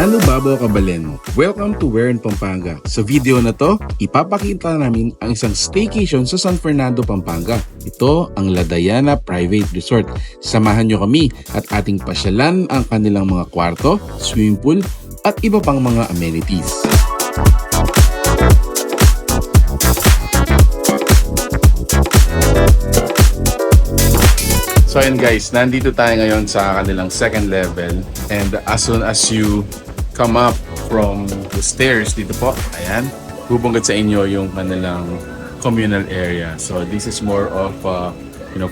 Fernando Kabalen. Welcome to Where in Pampanga. Sa video na to, ipapakita namin ang isang staycation sa San Fernando, Pampanga. Ito ang La Diana Private Resort. Samahan nyo kami at ating pasyalan ang kanilang mga kwarto, swimming pool at iba pang mga amenities. So ayun guys, nandito tayo ngayon sa kanilang second level, and as soon as you come up from the stairs dito po, ayan, bubungad sa inyo yung kanilang communal area. So this is more of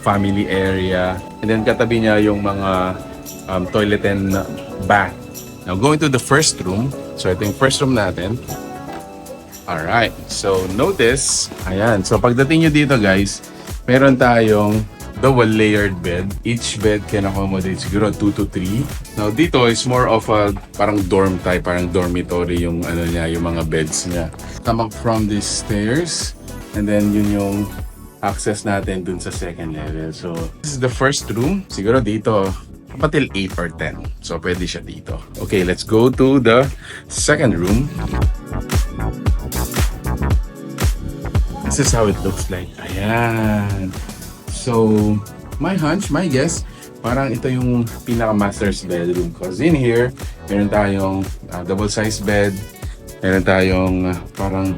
family area, and then katabi niya yung mga toilet and bath. Now going to the first room. So ito yung first room natin. Alright, so notice, ayan, so pagdating nyo dito guys, meron tayong double layered bed. Each bed can accommodate siguro 2 to 3. Now dito is more of a parang dorm type, parang dormitory yung ano niya, yung mga beds niya. Come up from these stairs, and then yun yung access natin dun sa second level. So this is the first room. Siguro dito patil 8 or 10. So pwede siya dito. Okay, let's go to the second room. This is how it looks like. Ayan. So, my hunch, my guess, parang ito yung pinaka-master's bedroom. Because in here, meron tayong double-sized bed, meron tayong parang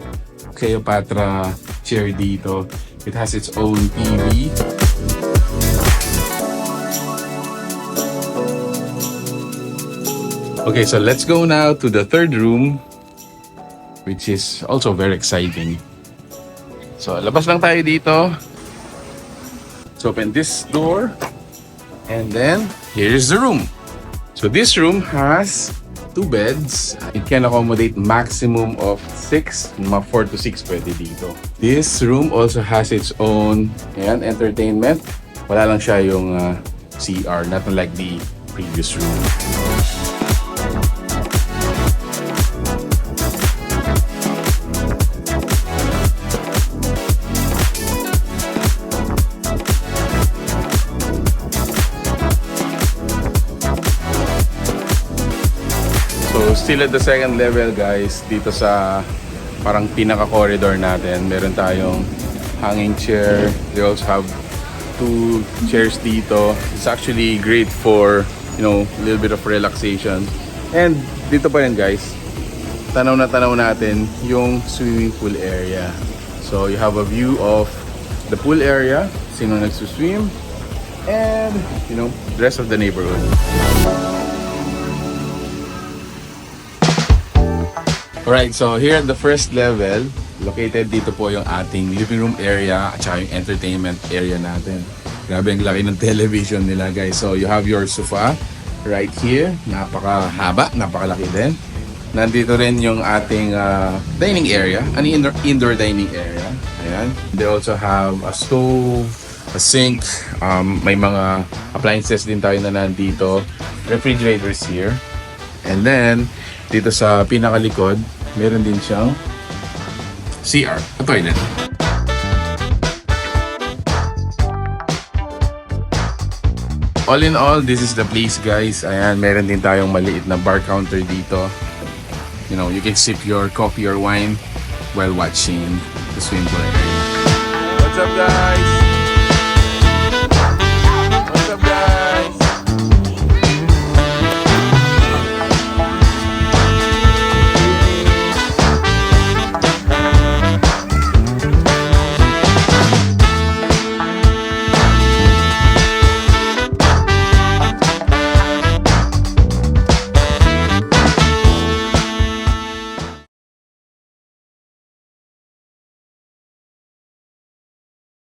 Cleopatra chair dito. It has its own TV. Okay, so let's go now to the third room, which is also very exciting. So, labas lang tayo dito. So open this door, and then here's the room. So this room has 2 beds. It can accommodate maximum of 6, mga 4 to 6 pwede dito. This room also has its own entertainment. Wala lang siya yung CR, not unlike the previous room. Still at the second level guys, dito sa parang pinaka-corridor natin, meron tayong hanging chair. They also have 2 chairs dito. It's actually great for, a little bit of relaxation. And dito pa rin guys, tanaw natin yung swimming pool area. So you have a view of the pool area, sino nagsuswim, and the rest of the neighborhood. Alright, so here at the first level, located dito po yung ating living room area at saka yung entertainment area natin. Grabe ang laki ng television nila guys. So you have your sofa right here. Napakahaba, napakalaki din. Nandito rin yung ating dining area, an indoor dining area. Ayan. They also have a stove, a sink, may mga appliances din tayo na nandito. Refrigerators here. And then, dito sa pinakalikod, meron din siyang CR, a toilet. All in all, this is the place guys. Ayan, meron din tayong maliit na bar counter dito. You can sip your coffee or wine while watching the swim pool area. What's up guys?